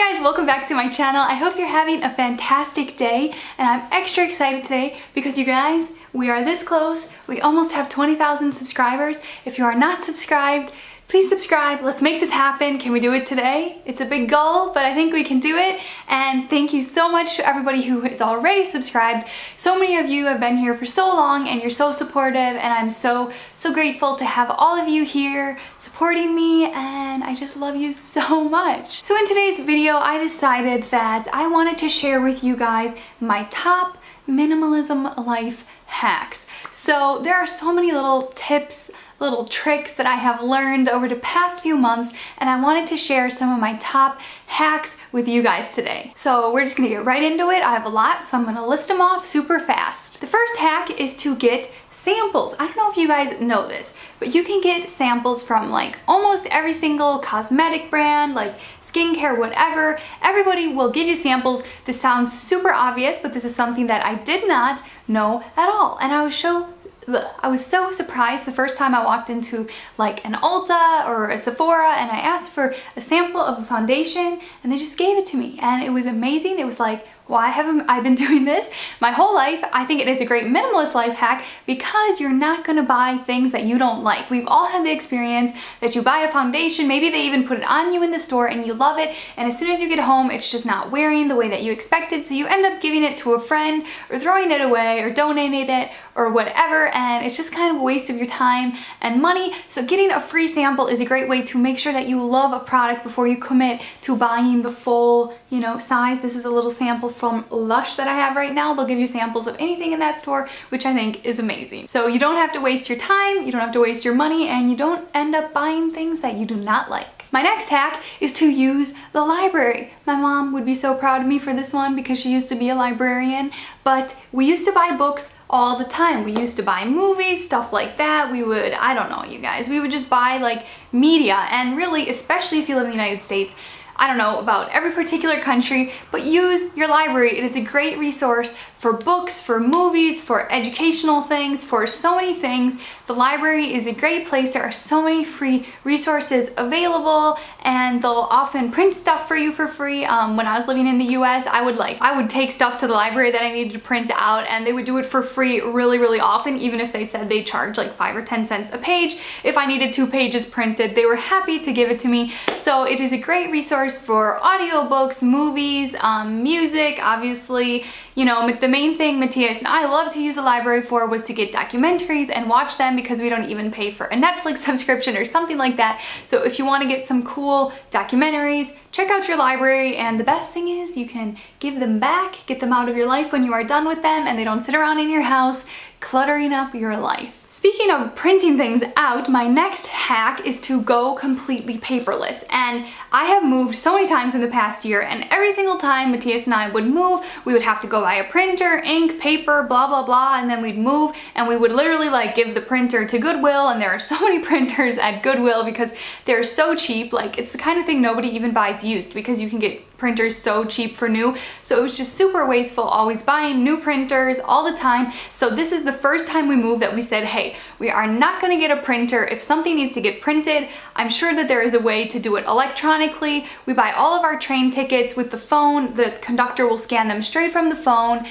guys, welcome back to my channel. I hope you're having a fantastic day, and I'm extra excited today because you guys, we are this close. We almost have 20,000 subscribers. If you are not subscribed, please subscribe. Let's make this happen. Can we do it today? It's a big goal, but I think we can do it. And thank you so much to everybody who is already subscribed. So many of you have been here for so long and you're so supportive, and I'm so grateful to have all of you here supporting me, and I just love you so much. So in today's video, I decided that I wanted to share with you guys my top minimalism life hacks. So there are so many little tips, little tricks that I have learned over the past few months, and I wanted to share some of my top hacks with you guys today. So we're just gonna get right into it. I have a lot, so I'm gonna list them off super fast. The first hack is to get samples. I don't know if you guys know this, but you can get samples from like almost every single cosmetic brand, like skincare, whatever. Everybody will give you samples. This sounds super obvious, but this is something that I did not know at all, and I was so surprised the first time I walked into like an Ulta or a Sephora and I asked for a sample of a foundation and they just gave it to me, and it was amazing. It was like, why haven't I been doing this my whole life? I think it is a great minimalist life hack because you're not gonna buy things that you don't like. We've all had the experience that you buy a foundation, maybe they even put it on you in the store and you love it, and as soon as you get home it's just not wearing the way that you expected, so you end up giving it to a friend or throwing it away or donating it or whatever, and it's just kind of a waste of your time and money. So getting a free sample is a great way to make sure that you love a product before you commit to buying the full, size. This is a little sample from Lush that I have right now. They'll give you samples of anything in that store, which I think is amazing. So you don't have to waste your time, you don't have to waste your money, and you don't end up buying things that you do not like. My next hack is to use the library. My mom would be so proud of me for this one because she used to be a librarian, but we used to buy books all the time. We used to buy movies, stuff like that. We would, I don't know, you guys, we would just buy like media, and really, especially if you live in the United States, I don't know about every particular country, but use your library. It is a great resource for books, for movies, for educational things, for so many things. The library is a great place. There are so many free resources available, and they'll often print stuff for you for free. When I was living in the US, I would take stuff to the library that I needed to print out, and they would do it for free really often, even if they said they charged like 5 or 10 cents a page. If I needed 2 pages printed, they were happy to give it to me. So it is a great resource for audiobooks, movies, music, obviously. The main thing Matthias and I love to use the library for was to get documentaries and watch them, because we don't even pay for a Netflix subscription or something like that. So if you want to get some cool documentaries, check out your library, and the best thing is you can give them back, get them out of your life when you are done with them, and they don't sit around in your house cluttering up your life. Speaking of printing things out, my next hack is to go completely paperless. And I have moved so many times in the past year, and every single time Matthias and I would move, we would have to go buy a printer, ink, paper, blah blah blah, and then we'd move and we would literally like give the printer to Goodwill, and there are so many printers at Goodwill because they're so cheap. Like, it's the kind of thing nobody even buys used because you can get printers so cheap for new. So it was just super wasteful, always buying new printers all the time. So this is the first time we moved that we said, hey, we are not gonna get a printer. If something needs to get printed, I'm sure that there is a way to do it electronically. We buy all of our train tickets with the phone. The conductor will scan them straight from the phone.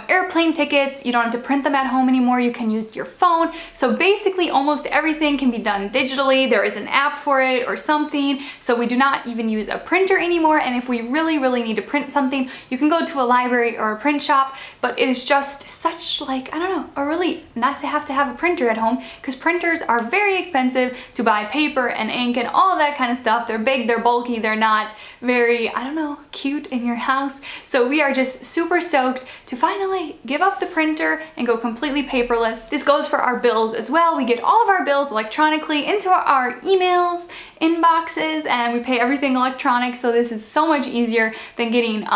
Airplane tickets, you don't have to print them at home anymore. You can use your phone. So basically almost everything can be done digitally. There is an app for it or something. So we do not even use a printer anymore. And if we really need to print something, you can go to a library or a print shop, but it is just such, like, I don't know, a relief not to have a printer at home, because printers are very expensive to buy paper and ink and all of that kind of stuff. They're big, they're bulky, they're not very, I don't know, cute in your house. So we are just super stoked to finally give up the printer and go completely paperless. This goes for our bills as well. We get all of our bills electronically into our emails, inboxes, and we pay everything electronic. So this is so much easier than getting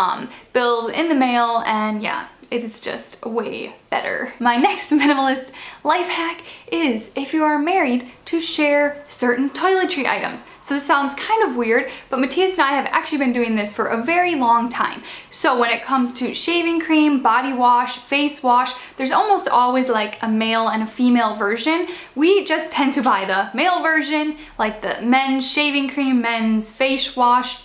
bills in the mail, and yeah, it is just way better. My next minimalist life hack is, if you are married, to share certain toiletry items. So this sounds kind of weird, but Matthias and I have actually been doing this for a very long time. So when it comes to shaving cream, body wash, face wash, there's almost always like a male and a female version. We just tend to buy the male version, like the men's shaving cream, men's face wash,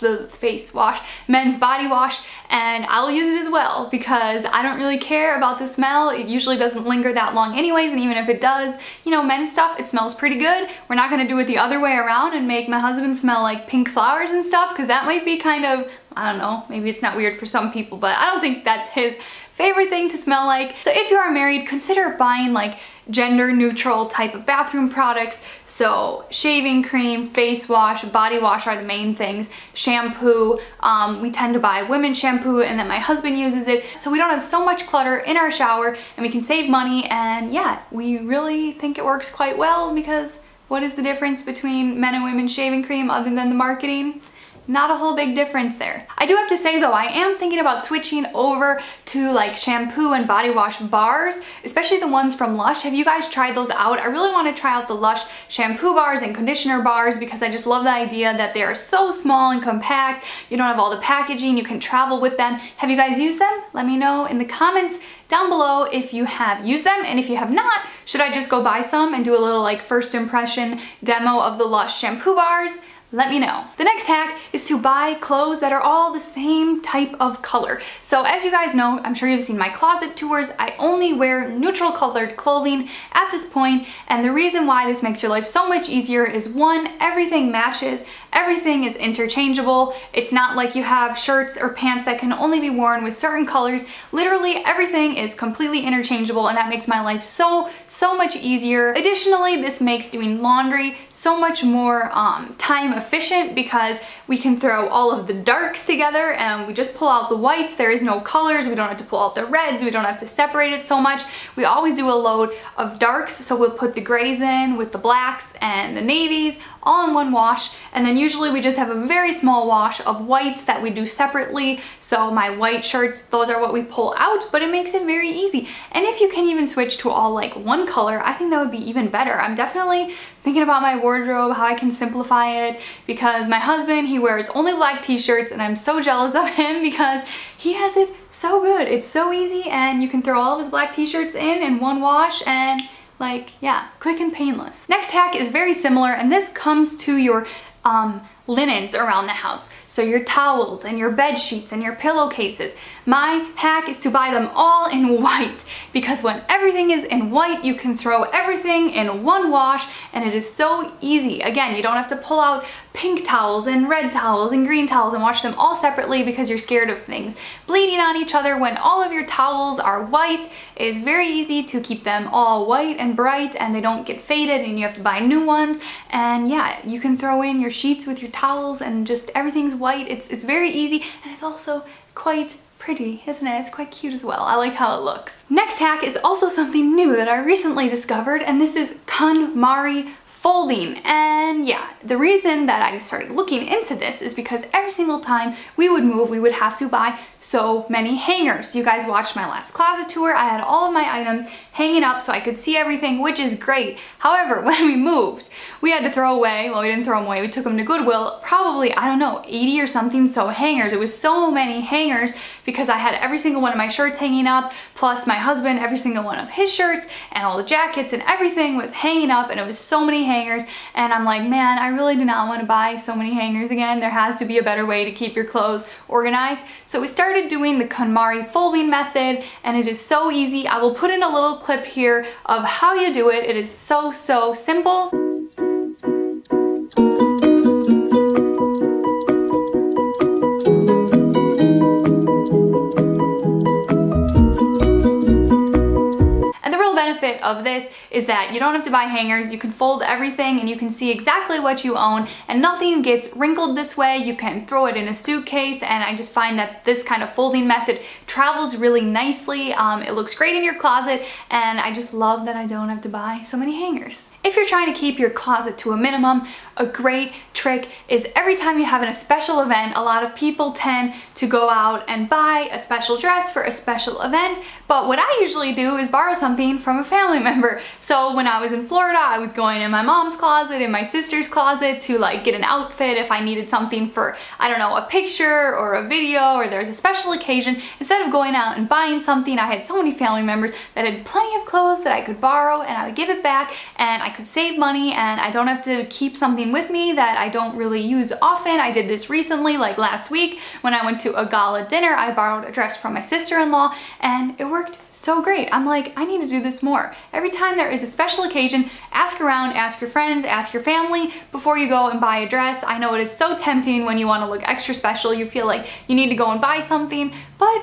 men's body wash, and I'll use it as well because I don't really care about the smell. It usually doesn't linger that long anyways, and even if it does, you know, men's stuff, it smells pretty good. We're not gonna do it the other way around and make my husband smell like pink flowers and stuff, because that might be kind of, I don't know, maybe it's not weird for some people, but I don't think that's his favorite thing to smell like. So if you are married, consider buying like gender neutral type of bathroom products. So shaving cream, face wash, body wash are the main things. Shampoo, we tend to buy women's shampoo and then my husband uses it. So we don't have so much clutter in our shower and we can save money, and yeah, we really think it works quite well, because what is the difference between men and women's shaving cream other than the marketing? Not a whole big difference there. I do have to say though, I am thinking about switching over to like shampoo and body wash bars, especially the ones from Lush. Have you guys tried those out? I really want to try out the Lush shampoo bars and conditioner bars because I just love the idea that they are so small and compact. You don't have all the packaging, you can travel with them. Have you guys used them? Let me know in the comments down below if you have used them, and if you have not, should I just go buy some and do a little like first impression demo of the Lush shampoo bars? Let me know. The next hack is to buy clothes that are all the same type of color. So as you guys know, I'm sure you've seen my closet tours, I only wear neutral colored clothing at this point, and the reason why this makes your life so much easier is one, everything matches, everything is interchangeable. It's not like you have shirts or pants that can only be worn with certain colors. Literally everything is completely interchangeable, and that makes my life so much easier. Additionally, this makes doing laundry so much more time efficient because we can throw all of the darks together and we just pull out the whites. There is no colors. We don't have to pull out the reds. We don't have to separate it so much. We always do a load of darks, so we'll put the grays in with the blacks and the navies all in one wash, and then usually we just have a very small wash of whites that we do separately. So my white shirts, those are what we pull out, but it makes it very easy. And if you can even switch to all like one color, I think that would be even better. I'm definitely thinking about my wardrobe, how I can simplify it, because my husband, he wears only black t-shirts and I'm so jealous of him because he has it so good. It's so easy, and you can throw all of his black t-shirts in one wash, and like, yeah, quick and painless. Next hack is very similar, and this comes to your linens around the house. So your towels and your bed sheets and your pillowcases. My hack is to buy them all in white, because when everything is in white, you can throw everything in one wash and it is so easy. Again, you don't have to pull out pink towels and red towels and green towels and wash them all separately because you're scared of things bleeding on each other. When all of your towels are white, it is very easy to keep them all white and bright and they don't get faded and you have to buy new ones. And yeah, you can throw in your sheets with your towels and just everything's white. It's very easy, and it's also quite pretty, isn't it? It's quite cute as well. I like how it looks. Next hack is also something new that I recently discovered, and this is KonMari folding. And yeah, the reason that I started looking into this is because every single time we would move, we would have to buy so many hangers. You guys watched my last closet tour. I had all of my items hanging up so I could see everything, which is great. However, when we moved, we had to throw away, well, we didn't throw them away, we took them to Goodwill, probably, I don't know, 80 or something so hangers. It was so many hangers because I had every single one of my shirts hanging up, plus my husband, every single one of his shirts, and all the jackets and everything was hanging up, and it was so many hangers. And I'm like, man, I really do not want to buy so many hangers again. There has to be a better way to keep your clothes organized. So we started doing the KonMari folding method, and it is so easy. I will put in a little clip here of how you do it. It is so simple. Benefit of this is that you don't have to buy hangers. You can fold everything and you can see exactly what you own, and nothing gets wrinkled this way. You can throw it in a suitcase, and I just find that this kind of folding method travels really nicely. It looks great in your closet, and I just love that I don't have to buy so many hangers. if you're trying to keep your closet to a minimum, a great trick is every time you have a special event, a lot of people tend to go out and buy a special dress for a special event, but what I usually do is borrow something from a family member. So when I was in Florida, I was going in my mom's closet, in my sister's closet to like get an outfit if I needed something for, I don't know, a picture or a video or there's a special occasion. Instead of going out and buying something, I had so many family members that had plenty of clothes that I could borrow and I would give it back and I could save money and I don't have to keep something with me that I don't really use often. I did this recently, like last week when I went to a gala dinner. I borrowed a dress from my sister-in-law and it worked so great. I'm like, I need to do this more. Every time there is a special occasion, ask around, ask your friends, ask your family before you go and buy a dress. I know it is so tempting when you want to look extra special. You feel like you need to go and buy something, but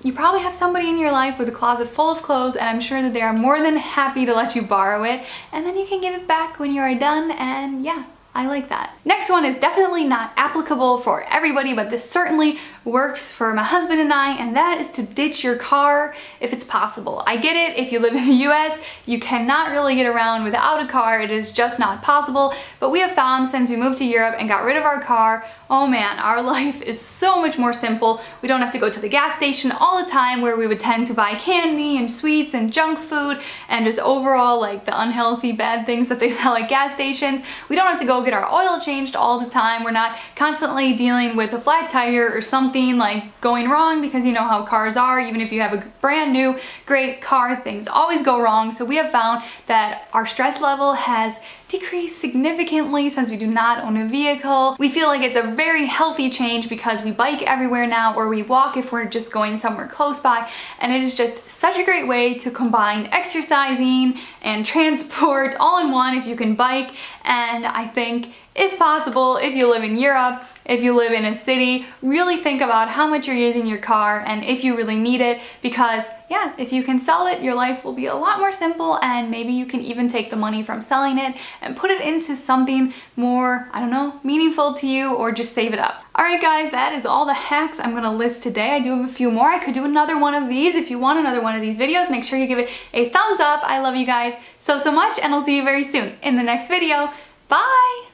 you probably have somebody in your life with a closet full of clothes and I'm sure that they are more than happy to let you borrow it and then you can give it back when you are done, and yeah, I like that. Next one is definitely not applicable for everybody, but this certainly works for my husband and I, and that is to ditch your car if it's possible. I get it, if you live in the US, you cannot really get around without a car. It is just not possible, but we have found since we moved to Europe and got rid of our car, oh man, our life is so much more simple. We don't have to go to the gas station all the time where we would tend to buy candy and sweets and junk food and just overall like the unhealthy bad things that they sell at gas stations. We don't have to go get our oil changed all the time. We're not constantly dealing with a flat tire or something like going wrong, because you know how cars are. Even if you have a brand new great car, things always go wrong. So we have found that our stress level has decreased significantly since we do not own a vehicle. We feel like it's a very healthy change because we bike everywhere now, or we walk if we're just going somewhere close by, and it is just such a great way to combine exercising and transport all in one if you can bike. And I think if possible, if you live in Europe, if you live in a city, really think about how much you're using your car and if you really need it, because yeah, if you can sell it, your life will be a lot more simple, and maybe you can even take the money from selling it and put it into something more, I don't know, meaningful to you, or just save it up. Alright guys, that is all the hacks I'm gonna list today. I do have a few more. I could do another one of these. If you want another one of these videos, make sure you give it a thumbs up. I love you guys so much, and I'll see you very soon in the next video. Bye!